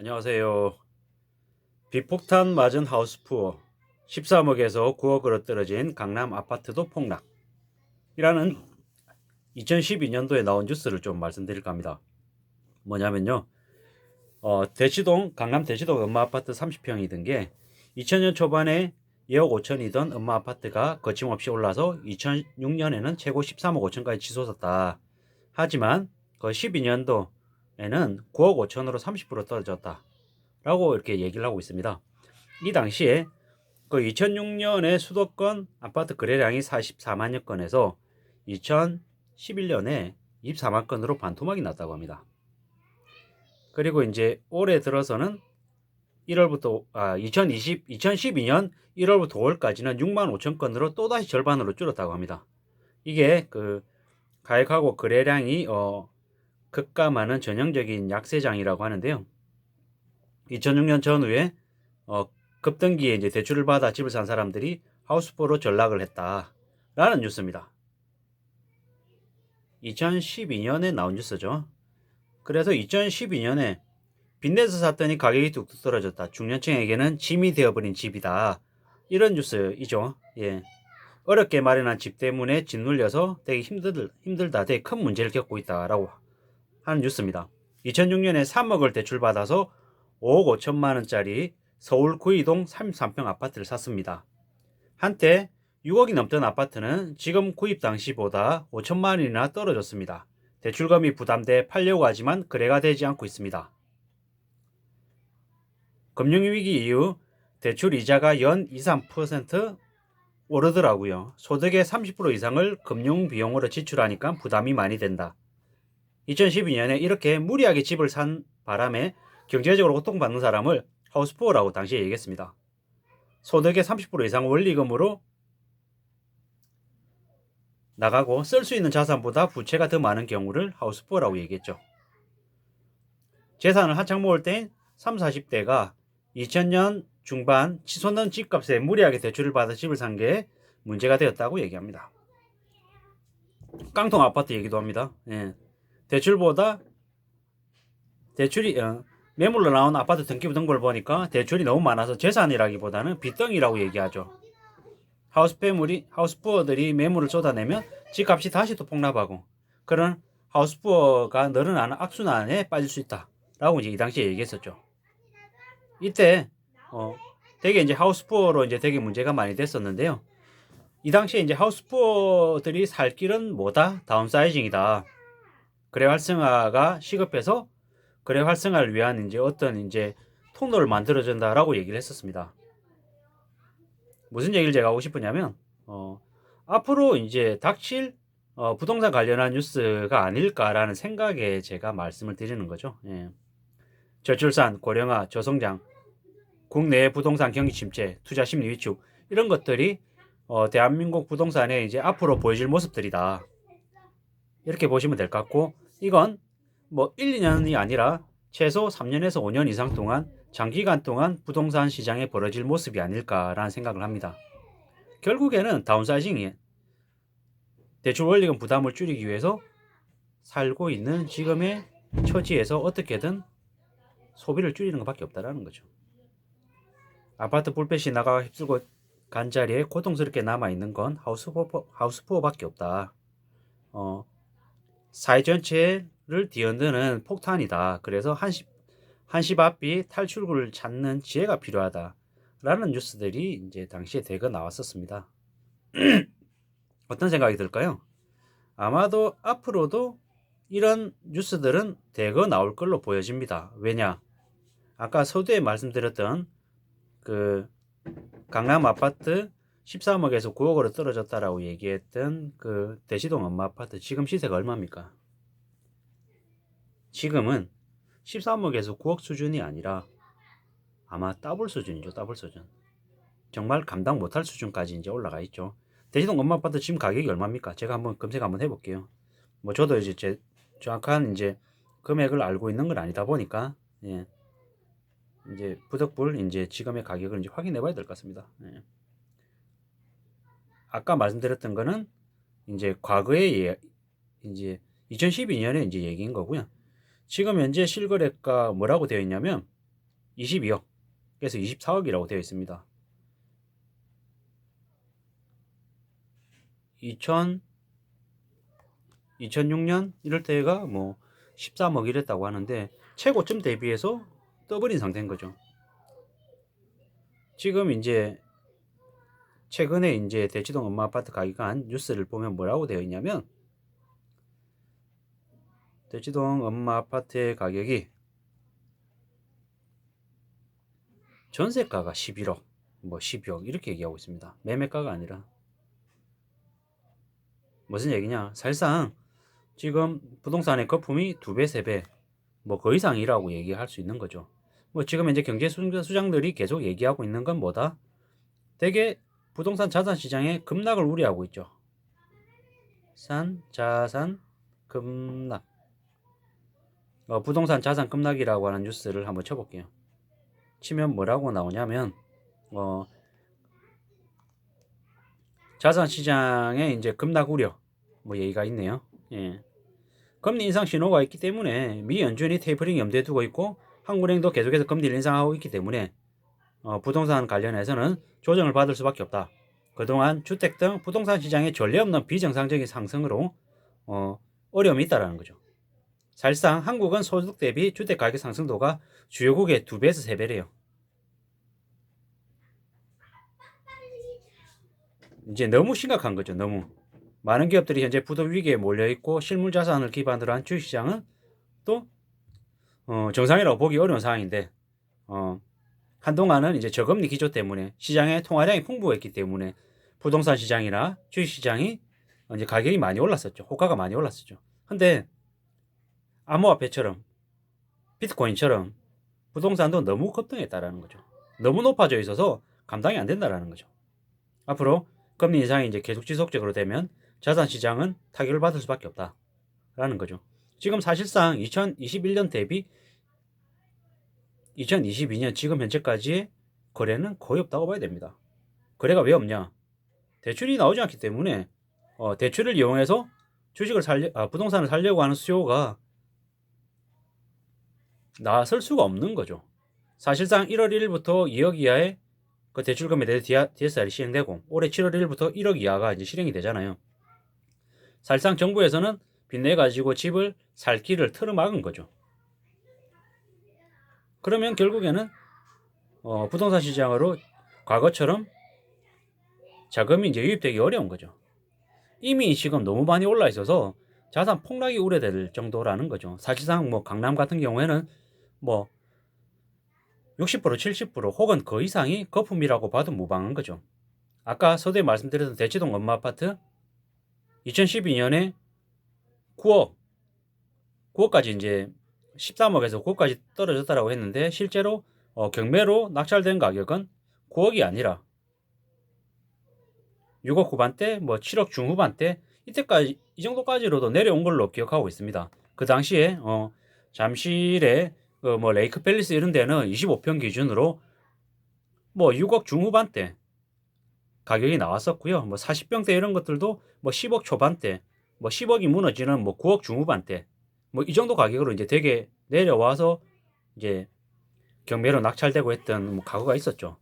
안녕하세요. 비폭탄 맞은 하우스푸어 13억에서 9억으로 떨어진 강남 아파트도 폭락이라는 2012년도에 나온 뉴스를 좀 말씀드릴까 합니다. 뭐냐면요. 강남 대치동 음마 아파트 30평이던 게 2000년 초반에 2억 5천이던 음마 아파트가 거침없이 올라서 2006년에는 최고 13억 5천까지 치솟았다. 하지만 그 12년도에는 9억 5천으로 30% 떨어졌다. 라고 이렇게 얘기를 하고 있습니다. 이 당시에 그 2006년에 수도권 아파트 거래량이 44만여 건에서 2011년에 24만 건으로 반토막이 났다고 합니다. 그리고 이제 올해 들어서는 2012년 1월부터 5월까지는 6만 5천 건으로 또다시 절반으로 줄었다고 합니다. 이게 그 가액하고 거래량이 급감하는 전형적인 약세장이라고 하는데요. 2006년 전후에 급등기에 이제 대출을 받아 집을 산 사람들이 하우스포로 전락을 했다라는 뉴스입니다. 2012년에 나온 뉴스죠. 그래서 2012년에 빚내서 샀더니 가격이 뚝뚝 떨어졌다. 중년층에게는 짐이 되어버린 집이다. 이런 뉴스이죠. 예. 어렵게 마련한 집 때문에 짓눌려서 되게 힘들다. 되게 큰 문제를 겪고 있다라고 하는 뉴스입니다. 2006년에 3억을 대출받아서 5억 5천만 원짜리 서울 구이동 33평 아파트를 샀습니다. 한때 6억이 넘던 아파트는 지금 구입 당시보다 5천만 원이나 떨어졌습니다. 대출금이 부담돼 팔려고 하지만 거래가 되지 않고 있습니다. 금융위기 이후 대출 이자가 연 2, 3% 오르더라고요. 소득의 30% 이상을 금융비용으로 지출하니까 부담이 많이 된다. 2012년에 이렇게 무리하게 집을 산 바람에 경제적으로 고통받는 사람을 하우스푸어라고 당시에 얘기했습니다. 소득의 30% 이상 원리금으로 나가고 쓸 수 있는 자산보다 부채가 더 많은 경우를 하우스푸어라고 얘기했죠. 재산을 한창 모을 때 30, 40대가 2000년 중반 치솟는 집값에 무리하게 대출을 받아 집을 산 게 문제가 되었다고 얘기합니다. 깡통 아파트 얘기도 합니다. 예. 대출이 매물로 나온 아파트 등기부 등본을 보니까 대출이 너무 많아서 재산이라기보다는 빚덩이라고 얘기하죠. 하우스푸어들이 매물을 쏟아내면 집값이 다시 또 폭락하고 그런 하우스푸어가 늘어나는 악순환에 빠질 수 있다라고 이제 이 당시에 얘기했었죠. 이때 되게 이제 하우스푸어로 이제 되게 문제가 많이 됐었는데요. 이 당시에 이제 하우스푸어들이 살 길은 뭐다? 다운사이징이다. 거래 활성화가 시급해서 거래 활성화를 위한 이제 어떤 이제 통로를 만들어준다라고 얘기를 했었습니다. 무슨 얘기를 제가 하고 싶으냐면 앞으로 이제 닥칠 부동산 관련한 뉴스가 아닐까라는 생각에 제가 말씀을 드리는 거죠. 예. 저출산, 고령화, 저성장, 국내 부동산 경기 침체, 투자 심리 위축 이런 것들이 대한민국 부동산에 이제 앞으로 보여질 모습들이다. 이렇게 보시면 될 것 같고 이건 뭐 1, 2년이 아니라 최소 3년에서 5년 이상 동안 장기간 동안 부동산 시장에 벌어질 모습이 아닐까라는 생각을 합니다. 결국에는 다운사이징이 대출 원리금 부담을 줄이기 위해서 살고 있는 지금의 처지에서 어떻게든 소비를 줄이는 것밖에 없다라는 거죠. 아파트 불빛이 나가 휩쓸고 간 자리에 고통스럽게 남아있는 건 하우스푸어밖에 없다. 사회 전체를 뒤흔드는 폭탄이다. 그래서 한시 앞이 탈출구를 찾는 지혜가 필요하다. 라는 뉴스들이 이제 당시에 대거 나왔었습니다. 어떤 생각이 들까요? 아마도 앞으로도 이런 뉴스들은 대거 나올 걸로 보여집니다. 왜냐? 아까 서두에 말씀드렸던 그 강남 아파트 13억에서 9억으로 떨어졌다라고 얘기했던 그 대시동 엄마 아파트 지금 시세가 얼마입니까? 지금은 13억에서 9억 수준이 아니라 아마 더블 수준이죠. 더블 수준. 정말 감당 못할 수준까지 이제 올라가 있죠. 대시동 엄마 아파트 지금 가격이 얼마입니까? 제가 한번 검색 한번 해볼게요. 뭐 저도 이제 제 정확한 이제 금액을 알고 있는 건 아니다 보니까 예. 이제 부득불 이제 지금의 가격을 이제 확인해 봐야 될 것 같습니다. 예. 아까 말씀드렸던 거는 이제 과거의 이제 2012년에 이제 얘기인 거고요. 지금 현재 실거래가 뭐라고 되어 있냐면 22억에서 24억이라고 되어 있습니다. 2006년 이럴 때가 뭐 13억 이랬다고 하는데 최고점 대비해서 떠버린 상태인 거죠. 지금 이제 최근에 이제 대치동 엄마 아파트 가격이 한 뉴스를 보면 뭐라고 되어 있냐면, 대치동 엄마 아파트의 가격이 전세가가 11억, 뭐 12억 이렇게 얘기하고 있습니다. 매매가가 아니라. 무슨 얘기냐? 사실상 지금 부동산의 거품이 2배, 3배, 뭐 그 이상이라고 얘기할 수 있는 거죠. 뭐 지금 이제 경제 수장들이 계속 얘기하고 있는 건 뭐다? 되게 부동산 자산 시장의 급락을 우려하고 있죠. 자산 급락. 부동산 자산 급락이라고 하는 뉴스를 한번 쳐볼게요. 치면 뭐라고 나오냐면, 자산 시장에 이제 급락 우려 뭐 얘기가 있네요. 예. 금리 인상 신호가 있기 때문에 미 연준이 테이퍼링 염두에 두고 있고 한국은행도 계속해서 금리를 인상하고 있기 때문에 부동산 관련해서는 조정을 받을 수밖에 없다. 그동안 주택 등 부동산 시장의 전례 없는 비정상적인 상승으로 어려움이 있다라는 거죠. 사실상 한국은 소득 대비 주택 가격 상승도가 주요국의 2배에서 3배래요. 이제 너무 심각한 거죠. 너무. 많은 기업들이 현재 부도 위기에 몰려있고 실물 자산을 기반으로 한 주식시장은 또 정상이라고 보기 어려운 상황인데, 한동안은 이제 저금리 기조 때문에 시장의 통화량이 풍부했기 때문에 부동산 시장이나 주식시장이 이제 가격이 많이 올랐었죠. 호가가 많이 올랐었죠. 근데 암호화폐처럼 비트코인처럼 부동산도 너무 급등했다라는 거죠. 너무 높아져 있어서 감당이 안 된다라는 거죠. 앞으로 금리 인상이 이제 계속 지속적으로 되면 자산 시장은 타격을 받을 수밖에 없다라는 거죠. 지금 사실상 2021년 대비 2022년 지금 현재까지의 거래는 거의 없다고 봐야 됩니다. 거래가 왜 없냐? 대출이 나오지 않기 때문에 대출을 이용해서 부동산을 살려고 하는 수요가 나설 수가 없는 거죠. 사실상 1월 1일부터 2억 이하의 그 대출금에 대해 DSR이 시행되고 올해 7월 1일부터 1억 이하가 이제 실행이 되잖아요. 사실상 정부에서는 빚내 가지고 집을 살 길을 틀어막은 거죠. 그러면 결국에는 부동산 시장으로 과거처럼 자금이 이제 유입되기 어려운 거죠. 이미 지금 너무 많이 올라 있어서 자산 폭락이 우려될 정도라는 거죠. 사실상 뭐 강남 같은 경우에는 뭐 60%, 70% 혹은 그 이상이 거품이라고 봐도 무방한 거죠. 아까 서두에 말씀드렸던 대치동 엄마 아파트 2012년에 9억까지 이제 13억에서 9억까지 떨어졌다라고 했는데 실제로 경매로 낙찰된 가격은 9억이 아니라 6억 후반대, 뭐 7억 중후반대 이때까지 이 정도까지로도 내려온 걸로 기억하고 있습니다. 그 당시에 잠실에 뭐 레이크 팰리스 이런 데는 25평 기준으로 뭐 6억 중후반대 가격이 나왔었고요. 뭐 40평대 이런 것들도 뭐 10억 초반대, 뭐 10억이 무너지는 뭐 9억 중후반대 뭐 이 정도 가격으로 이제 되게 내려와서 이제 경매로 낙찰되고 했던 뭐 가구가 있었죠.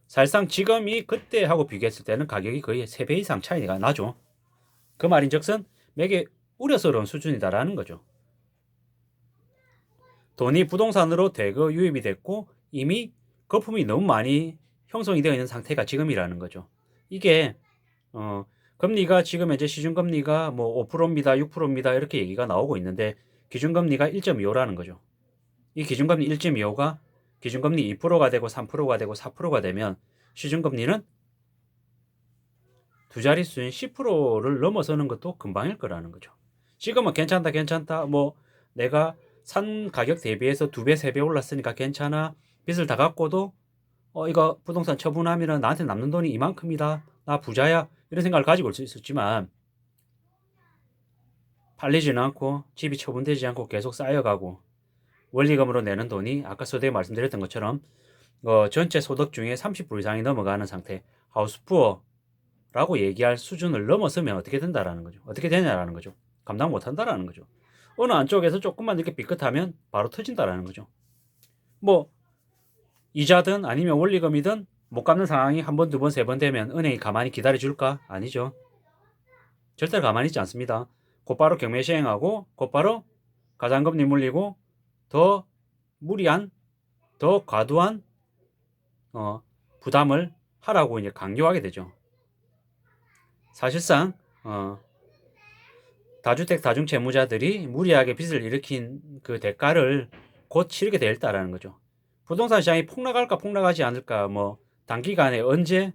사실상 지금이 그때하고 비교했을 때는 가격이 거의 3배 이상 차이가 나죠. 그 말인즉슨 매게 우려스러운 수준이다라는 거죠. 돈이 부동산으로 대거 유입이 됐고 이미 거품이 너무 많이 형성이 되어 있는 상태가 지금이라는 거죠. 이게 금리가 지금 현재 시중금리가 뭐 5%입니다, 6%입니다 이렇게 얘기가 나오고 있는데 기준금리가 1.25라는 거죠. 이 기준금리 1.25가 기준금리 2%가 되고 3%가 되고 4%가 되면 시중금리는 두 자릿수인 10%를 넘어서는 것도 금방일 거라는 거죠. 지금은 괜찮다 뭐 내가 산 가격 대비해서 2배 3배 올랐으니까 괜찮아, 빚을 다 갚고도 이거 부동산 처분하면 나한테 남는 돈이 이만큼이다, 나 부자야 이런 생각을 가지고 올 수 있었지만 팔리지는 않고 집이 처분되지 않고 계속 쌓여가고 원리금으로 내는 돈이 아까 서두에 말씀드렸던 것처럼 전체 소득 중에 30% 이상이 넘어가는 상태, 하우스푸어라고 얘기할 수준을 넘어서면 어떻게 된다라는 거죠. 어떻게 되냐라는 거죠. 감당 못 한다라는 거죠. 어느 안쪽에서 조금만 이렇게 삐끗하면 바로 터진다라는 거죠. 뭐 이자든 아니면 원리금이든 못 갚는 상황이 한 번, 두 번, 세 번 되면 은행이 가만히 기다려 줄까? 아니죠. 절대로 가만히 있지 않습니다. 곧바로 경매 시행하고 곧바로 가장금리 물리고 더 무리한, 더 과도한 부담을 하라고 이제 강요하게 되죠. 사실상 다주택 다중채무자들이 무리하게 빚을 일으킨 그 대가를 곧 치르게 되었다라는 거죠. 부동산 시장이 폭락할까 폭락하지 않을까 뭐 단기간에 언제는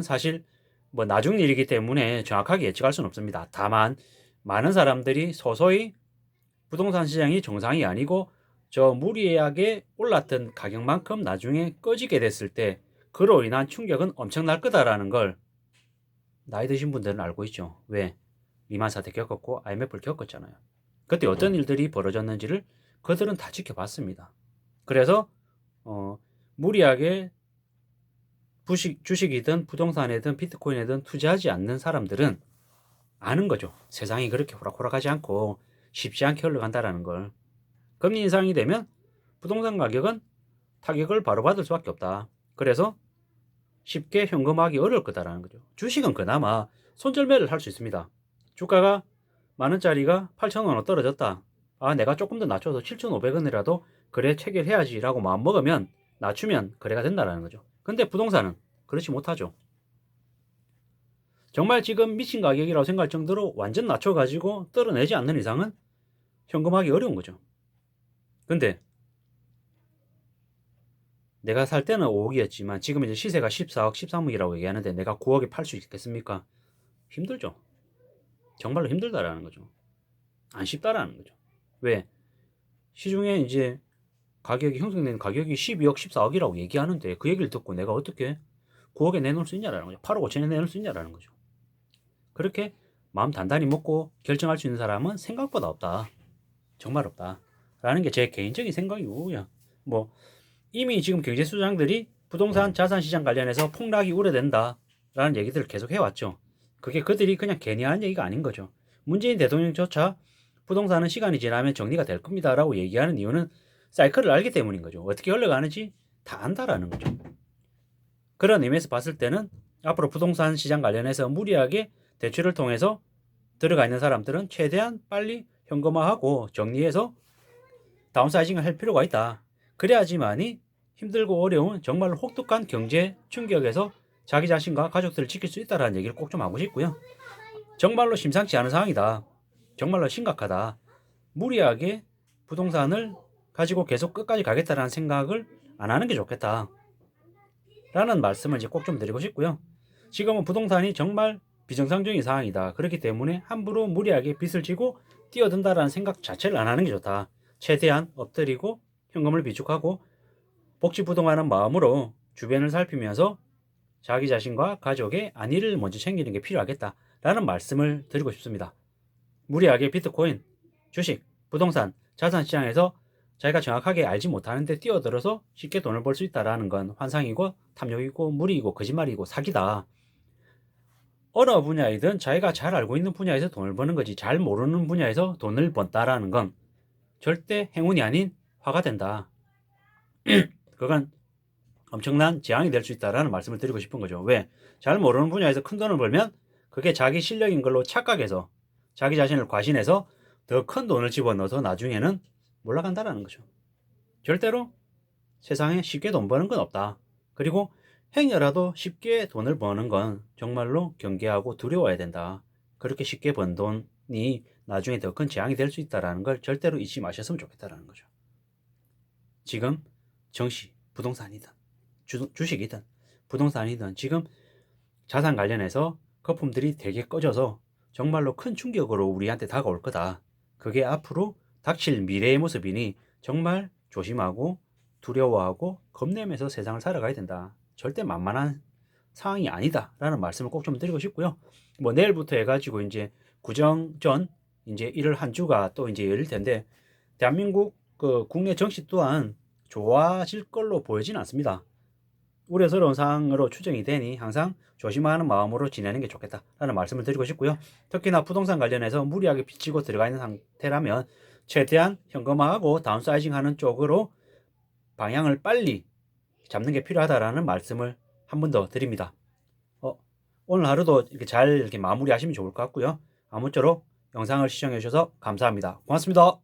사실 뭐 나중 일이기 때문에 정확하게 예측할 수는 없습니다. 다만 많은 사람들이 서서히 부동산 시장이 정상이 아니고 저 무리하게 올랐던 가격만큼 나중에 꺼지게 됐을 때 그로 인한 충격은 엄청날 거다라는 걸 나이 드신 분들은 알고 있죠. 왜? 리만 사태 겪었고 IMF를 겪었잖아요. 그때 어떤 일들이 벌어졌는지를 그들은 다 지켜봤습니다. 그래서 무리하게 주식이든 부동산이든 비트코인이든 투자하지 않는 사람들은 아는 거죠. 세상이 그렇게 호락호락하지 않고 쉽지 않게 흘러간다라는 걸. 금리 인상이 되면 부동산 가격은 타격을 바로 받을 수밖에 없다. 그래서 쉽게 현금화하기 어려울 거다라는 거죠. 주식은 그나마 손절매를 할 수 있습니다. 주가가 만원짜리가 8,000원 떨어졌다. 아, 내가 조금 더 낮춰서 7,500원이라도 거래 체결해야지 라고 마음먹으면 낮추면 거래가 된다는 거죠. 근데 부동산은 그렇지 못하죠. 정말 지금 미친 가격이라고 생각할 정도로 완전 낮춰가지고 떨어내지 않는 이상은 현금하기 어려운 거죠. 근데 내가 살 때는 5억이었지만 지금 이제 시세가 14억, 13억이라고 얘기하는데 내가 9억에 팔 수 있겠습니까? 힘들죠. 정말로 힘들다라는 거죠. 안 쉽다라는 거죠. 왜? 시중에 이제 가격이 형성된 가격이 12억, 14억이라고 얘기하는데 그 얘기를 듣고 내가 어떻게 9억에 내놓을 수 있냐라는 거죠. 8억 5천에 내놓을 수 있냐라는 거죠. 그렇게 마음 단단히 먹고 결정할 수 있는 사람은 생각보다 없다. 정말 없다. 라는 게 제 개인적인 생각이고, 뭐, 이미 지금 경제수장들이 부동산 자산 시장 관련해서 폭락이 우려된다. 라는 얘기들을 계속 해왔죠. 그게 그들이 그냥 괜히 하는 얘기가 아닌 거죠. 문재인 대통령조차 부동산은 시간이 지나면 정리가 될 겁니다. 라고 얘기하는 이유는 사이클을 알기 때문인 거죠. 어떻게 흘러가는지 다 안다라는 거죠. 그런 의미에서 봤을 때는 앞으로 부동산 시장 관련해서 무리하게 대출을 통해서 들어가 있는 사람들은 최대한 빨리 현금화하고 정리해서 다운사이징을 할 필요가 있다. 그래야지만이 힘들고 어려운 정말로 혹독한 경제 충격에서 자기 자신과 가족들을 지킬 수 있다는 얘기를 꼭 좀 하고 싶고요. 정말로 심상치 않은 상황이다. 정말로 심각하다. 무리하게 부동산을 가지고 계속 끝까지 가겠다라는 생각을 안 하는 게 좋겠다. 라는 말씀을 이제 꼭 좀 드리고 싶고요. 지금은 부동산이 정말 비정상적인 상황이다. 그렇기 때문에 함부로 무리하게 빚을 지고 뛰어든다라는 생각 자체를 안 하는 게 좋다. 최대한 엎드리고 현금을 비축하고 복지부동하는 마음으로 주변을 살피면서 자기 자신과 가족의 안위를 먼저 챙기는 게 필요하겠다라는 말씀을 드리고 싶습니다. 무리하게 비트코인, 주식, 부동산, 자산시장에서 자기가 정확하게 알지 못하는데 뛰어들어서 쉽게 돈을 벌 수 있다는 건 환상이고 탐욕이고 무리이고 거짓말이고 사기다. 어느 분야이든 자기가 잘 알고 있는 분야에서 돈을 버는 거지 잘 모르는 분야에서 돈을 번다라는 건 절대 행운이 아닌 화가 된다. 그건 엄청난 재앙이 될 수 있다라는 말씀을 드리고 싶은 거죠. 왜? 잘 모르는 분야에서 큰 돈을 벌면 그게 자기 실력인 걸로 착각해서 자기 자신을 과신해서 더 큰 돈을 집어넣어서 나중에는 몰락한다라는 거죠. 절대로 세상에 쉽게 돈 버는 건 없다. 그리고 행여라도 쉽게 돈을 버는 건 정말로 경계하고 두려워야 된다. 그렇게 쉽게 번 돈이 나중에 더 큰 재앙이 될 수 있다는 걸 절대로 잊지 마셨으면 좋겠다는 거죠. 지금 정시, 부동산이든 주식이든 부동산이든 지금 자산 관련해서 거품들이 되게 꺼져서 정말로 큰 충격으로 우리한테 다가올 거다. 그게 앞으로 닥칠 미래의 모습이니 정말 조심하고 두려워하고 겁내면서 세상을 살아가야 된다. 절대 만만한 상황이 아니다라는 말씀을 꼭 좀 드리고 싶고요. 뭐 내일부터 해가지고 이제 구정전 이제 1월 한 주가 또 이제 열릴 텐데 대한민국 그 국내 정치 또한 좋아질 걸로 보이진 않습니다. 우려스러운 상황으로 추정이 되니 항상 조심하는 마음으로 지내는 게 좋겠다라는 말씀을 드리고 싶고요. 특히나 부동산 관련해서 무리하게 비치고 들어가 있는 상태라면 최대한 현금화하고 다운사이징하는 쪽으로 방향을 빨리 잡는 게 필요하다라는 말씀을 한 번 더 드립니다. 오늘 하루도 이렇게 잘 이렇게 마무리하시면 좋을 것 같고요. 아무쪼록 영상을 시청해 주셔서 감사합니다. 고맙습니다.